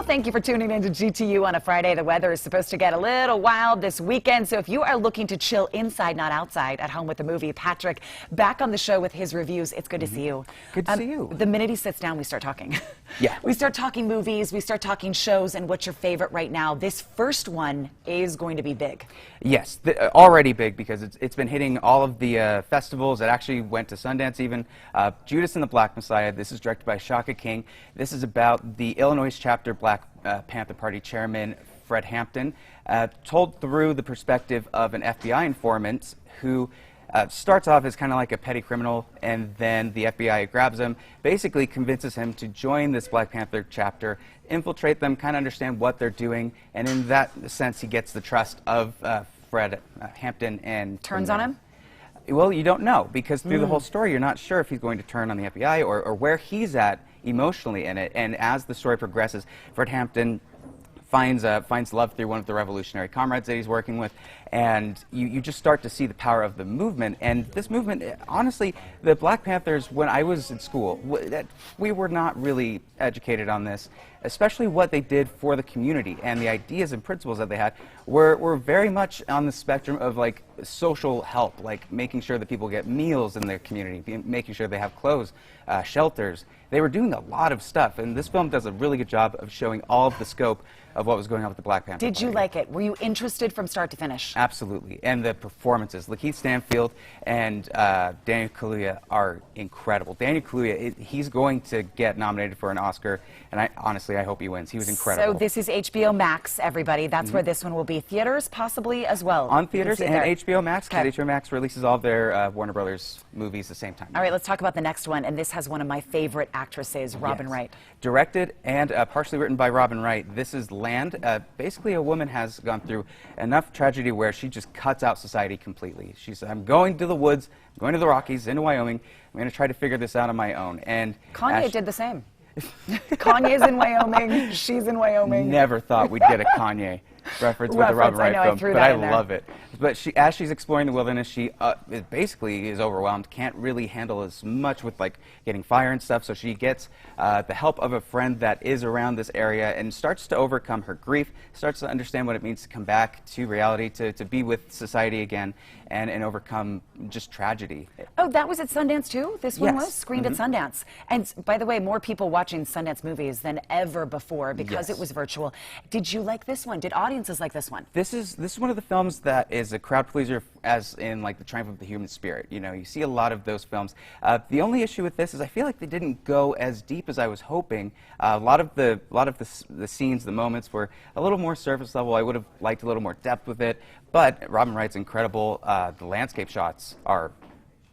Well, thank you for tuning in to GTU on a Friday. The weather is supposed to get a little wild this weekend, so if you are looking to chill inside, not outside, at home with the movie, Patrick, back on the show with his reviews. It's good to see you. Good to see you. The minute he sits down, we start talking. Yeah. We start talking movies, we start talking shows, and what's your favorite right now? This first one is going to be big. Yes, already big because it's been hitting all of the festivals. It actually went to Sundance even. Judas and the Black Messiah. This is directed by Shaka King. This is about the Illinois chapter Black Panther Party chairman Fred Hampton, told through the perspective of an FBI informant who starts off as kind of like a petty criminal, and then the FBI grabs him, basically convinces him to join this Black Panther chapter, infiltrate them, kind of understand what they're doing, and in that sense he gets the trust of Fred Hampton and turns on him? Well, you don't know, because through the whole story you're not sure if he's going to turn on the FBI or where he's at emotionally in it. And as the story progresses, Fred Hampton finds love through one of the revolutionary comrades that he's working with, and you just start to see the power of the movement. And this movement, honestly, the Black Panthers, when I was in school, we were not really educated on this, especially what they did for the community, and the ideas and principles that they had were very much on the spectrum of like social help, like making sure that people get meals in their community, making sure they have clothes, shelters. They were doing a lot of stuff, and this film does a really good job of showing all of the scope of what was going on with the Black Panther Did you Party. like it? Were you interested from start to finish? Absolutely, and the performances. Lakeith Stanfield and Daniel Kaluuya are incredible. Daniel Kaluuya, he's going to get nominated for an Oscar, and honestly, I hope he wins. He was incredible. So this is HBO Max, everybody. That's where this one will be. Theaters, possibly, as well. On theaters and there. HBO Max, because Okay. HBO Max releases all of their Warner Brothers movies at the same time. All right, let's talk about the next one, and this has one of my favorite actresses, Robin Yes. Wright. Directed and partially written by Robin Wright. This is Land. Basically, a woman has gone through enough tragedy where she just cuts out society completely. She said, I'm going to the woods, I'm going to the Rockies, into Wyoming. I'm going to try to figure this out on my own. And Kanye did the same. Kanye's in Wyoming, she's in Wyoming. Never thought we'd get a Kanye reference with the Robin Wright film, but I love it. But as she's exploring the wilderness, she basically is overwhelmed, can't really handle as much with like getting fire and stuff, so she gets the help of a friend that is around this area and starts to overcome her grief, starts to understand what it means to come back to reality, to be with society again, and overcome just tragedy. Oh, that was at Sundance too? This one Yes. was screened at Sundance. And by the way, more people watching Sundance movies than ever before because Yes. it was virtual. Did you like this one? Did audiences like this one? This is one of the films that is a crowd pleaser, as in like the triumph of the human spirit. You know, you see a lot of those films. The only issue with this is I feel like they didn't go as deep as I was hoping. A lot of the scenes, the moments were a little more surface level. I would have liked a little more depth with it. But Robin Wright's incredible. The landscape shots are,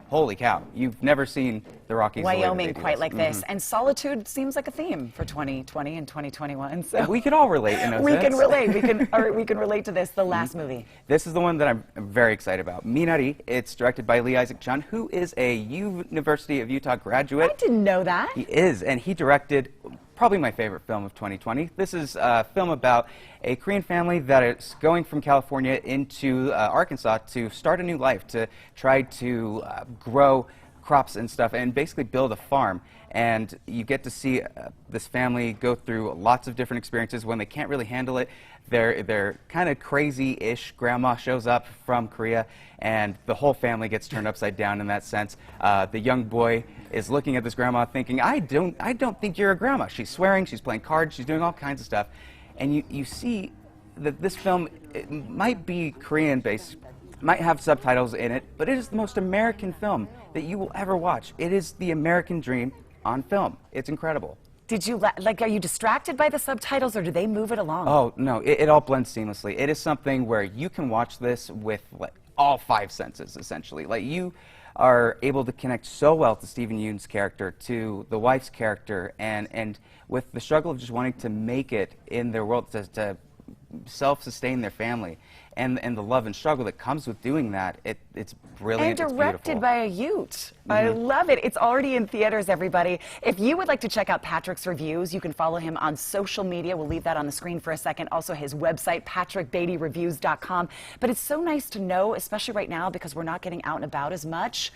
holy cow, you've never seen the Rockies Wyoming quite like this. And solitude seems like a theme for 2020 and 2021. So we can all relate in a we sense. can relate. We can relate to this. The last movie. This is the one that I'm very excited about. Minari. It's directed by Lee Isaac Chung, who is a University of Utah graduate. I didn't know that. He is, and he directed probably my favorite film of 2020. This is a film about a Korean family that is going from California into Arkansas to start a new life, to try to grow crops and stuff, and basically build a farm. And you get to see this family go through lots of different experiences. When they can't really handle it, their kind of crazy-ish grandma shows up from Korea, and the whole family gets turned upside down in that sense. The young boy is looking at this grandma thinking, I don't think you're a grandma. She's swearing, she's playing cards, she's doing all kinds of stuff. And you see that this film, it might be Korean-based, might have subtitles in it, but it is the most American film that you will ever watch. It is the American dream on film. It's incredible. Did you like? Are you distracted by the subtitles, or do they move it along? Oh no, it all blends seamlessly. It is something where you can watch this with like all five senses, essentially. Like you are able to connect so well to Stephen Yeun's character, to the wife's character, and with the struggle of just wanting to make it in their world, to self-sustain their family. and the love and struggle that comes with doing that. It's brilliant. And directed it's by a Ute. I love it. It's already in theaters, everybody. If you would like to check out Patrick's reviews, you can follow him on social media. We'll leave that on the screen for a second. Also his website, patrickbeattyreviews.com. But it's so nice to know, especially right now, because we're not getting out and about as much.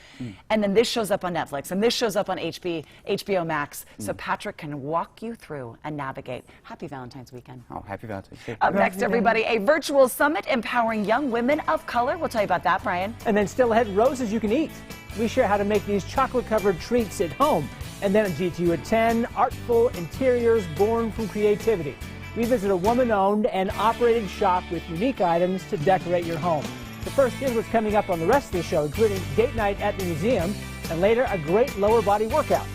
And then this shows up on Netflix, and this shows up on HBO Max. So Patrick can walk you through and navigate. Happy Valentine's weekend. Oh, happy Valentine's Day. Up next, everybody, a virtual summit empowering young women of color. We'll tell you about that, Brian. And then still ahead, roses you can eat. We share how to make these chocolate-covered treats at home. And then at GTU at 10, artful interiors born from creativity. We visit a woman-owned and operated shop with unique items to decorate your home. But first, here's what's coming up on the rest of the show, including date night at the museum, and later, a great lower body workout.